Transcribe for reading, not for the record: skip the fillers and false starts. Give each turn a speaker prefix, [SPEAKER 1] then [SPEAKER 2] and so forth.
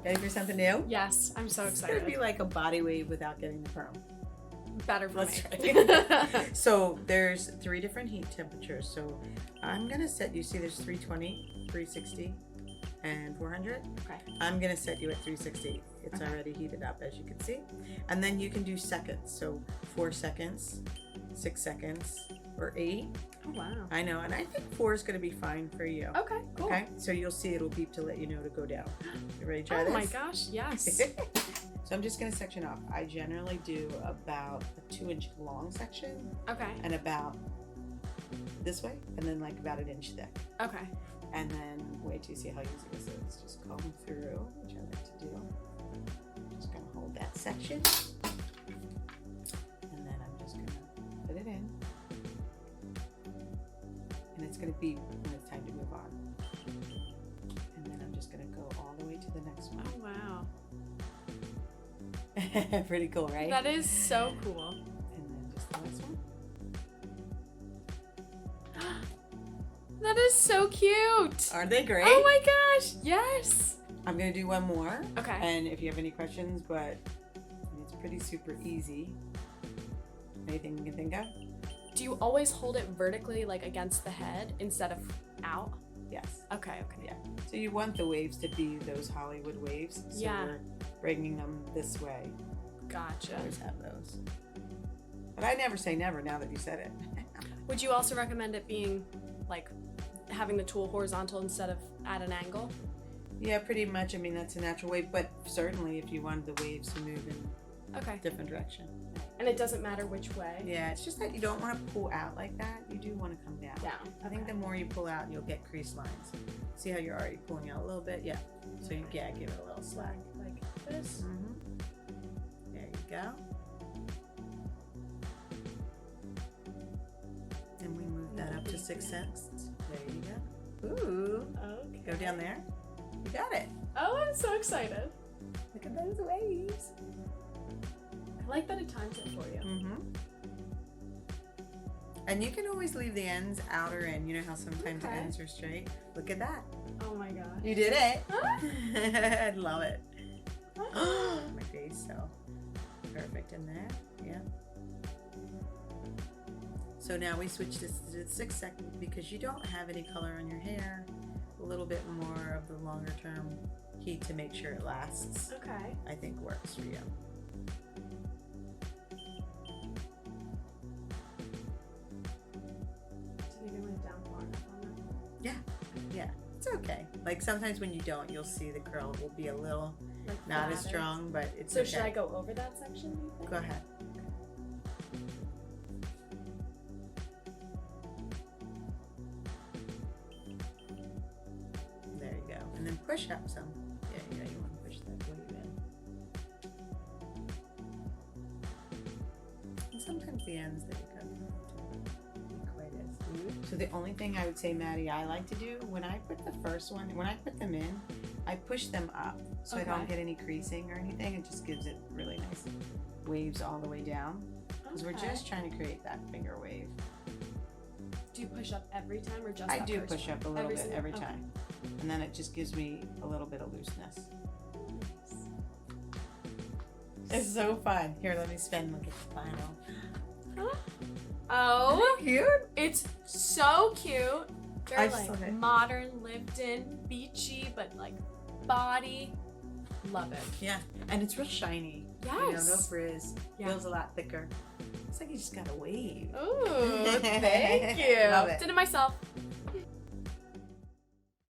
[SPEAKER 1] Ready for something new?
[SPEAKER 2] Yes, I'm so
[SPEAKER 1] It's
[SPEAKER 2] excited.
[SPEAKER 1] gonna be like a body wave without getting the perm.
[SPEAKER 2] Better for
[SPEAKER 1] Let's
[SPEAKER 2] me.
[SPEAKER 1] try. So there's 3 different heat temperatures. So I'm gonna set you. See, there's 320, 360, and 400.
[SPEAKER 2] Okay.
[SPEAKER 1] I'm gonna set you at 360. It's
[SPEAKER 2] Okay.
[SPEAKER 1] already heated up, as you can see. And then you can do seconds. So 4 seconds, 6 seconds, or 8.
[SPEAKER 2] Oh wow.
[SPEAKER 1] I know, and I think 4 is gonna be fine for you.
[SPEAKER 2] Okay, cool.
[SPEAKER 1] Okay. So you'll see it'll beep to let you know to go down. You ready to try
[SPEAKER 2] Oh
[SPEAKER 1] this?
[SPEAKER 2] my gosh, yes.
[SPEAKER 1] So I'm just gonna section off. I generally do about a 2-inch long section
[SPEAKER 2] Okay.
[SPEAKER 1] and about this way, and then like about 1 inch thick.
[SPEAKER 2] Okay.
[SPEAKER 1] And then wait till you see how easy this is. Just comb through, which I like to do. Just gonna hold that section. And then I'm just gonna put it in. And it's gonna beep when it's time to move on. And then I'm just gonna go all the way to the next one.
[SPEAKER 2] Oh wow.
[SPEAKER 1] Pretty cool, right?
[SPEAKER 2] That is so cool.
[SPEAKER 1] And then just the next one.
[SPEAKER 2] That is so cute.
[SPEAKER 1] Aren't they great?
[SPEAKER 2] Oh my gosh, yes.
[SPEAKER 1] I'm gonna do one more.
[SPEAKER 2] Okay.
[SPEAKER 1] And if you have any questions, but it's pretty super easy. Anything you can think of?
[SPEAKER 2] Do you always hold it vertically, like against the head, instead of out?
[SPEAKER 1] Yes.
[SPEAKER 2] Okay, okay.
[SPEAKER 1] Yeah. So you want the waves to be those Hollywood waves. So
[SPEAKER 2] Yeah.
[SPEAKER 1] we're bringing them this way.
[SPEAKER 2] Gotcha.
[SPEAKER 1] Always have those. But I never say never now that you said it.
[SPEAKER 2] Would you also recommend it being like having the tool horizontal instead of at an angle?
[SPEAKER 1] Yeah, pretty much. I mean, that's a natural wave, but certainly if you wanted the waves to move in
[SPEAKER 2] Okay.
[SPEAKER 1] a different direction.
[SPEAKER 2] And it doesn't matter which way?
[SPEAKER 1] Yeah, it's just that you don't want to pull out like that. You do want to come down.
[SPEAKER 2] Down.
[SPEAKER 1] I think
[SPEAKER 2] Okay.
[SPEAKER 1] the more you pull out, you'll get crease lines. See how you're already pulling out a little bit? Yeah. So you give it a little slack like this. There you go. And we move that up to 6 cents. There you go. Ooh.
[SPEAKER 2] Okay.
[SPEAKER 1] Go down there. You got it.
[SPEAKER 2] Oh, I'm so excited.
[SPEAKER 1] Look at those waves.
[SPEAKER 2] I like that it times it for you.
[SPEAKER 1] And you can always leave the ends out or in. You know how sometimes the
[SPEAKER 2] Okay.
[SPEAKER 1] ends are straight? Look at that.
[SPEAKER 2] Oh my gosh.
[SPEAKER 1] You did it.
[SPEAKER 2] Ah.
[SPEAKER 1] I love it. My face, so perfect in there. Yeah. So now we switch this to the 6 second because you don't have any color on your hair. A little bit more of the longer term heat to make sure it lasts.
[SPEAKER 2] Okay.
[SPEAKER 1] I think works for you.
[SPEAKER 2] Did you went down far enough on that?
[SPEAKER 1] Yeah, it's okay. Like sometimes when you don't, you'll see the curl will be a little
[SPEAKER 2] Like
[SPEAKER 1] not as
[SPEAKER 2] flatter?
[SPEAKER 1] strong, but it's
[SPEAKER 2] So
[SPEAKER 1] okay.
[SPEAKER 2] should I go over that section, do you think?
[SPEAKER 1] Go ahead. There you go. And then push up some. Yeah, you want to push that wave in. And sometimes the ends that you cut don't be quite as smooth. So the only thing I would say, Maddie, I like to do when I put the first one, when I put them in, I push them up so I don't
[SPEAKER 2] Okay.
[SPEAKER 1] get any creasing or anything. It just gives it really nice waves all the way down. Because we're
[SPEAKER 2] Okay.
[SPEAKER 1] just trying to create that finger wave.
[SPEAKER 2] Do you push up every time or just
[SPEAKER 1] I
[SPEAKER 2] that
[SPEAKER 1] do
[SPEAKER 2] first
[SPEAKER 1] push
[SPEAKER 2] one?
[SPEAKER 1] up a little bit
[SPEAKER 2] single-
[SPEAKER 1] every
[SPEAKER 2] okay.
[SPEAKER 1] time. And then it just gives me a little bit of looseness. It's so fun. Here, let me spin. Look at the final.
[SPEAKER 2] Oh,
[SPEAKER 1] Cute.
[SPEAKER 2] it's so cute. Very
[SPEAKER 1] I just
[SPEAKER 2] like
[SPEAKER 1] love it.
[SPEAKER 2] modern, lived in, beachy, but like body. Love it.
[SPEAKER 1] Yeah. And it's real shiny.
[SPEAKER 2] Yes.
[SPEAKER 1] You know, no frizz.
[SPEAKER 2] Yeah.
[SPEAKER 1] Feels a lot thicker. It's like you just got a wave.
[SPEAKER 2] Ooh, thank you.
[SPEAKER 1] Love it.
[SPEAKER 2] Did it myself.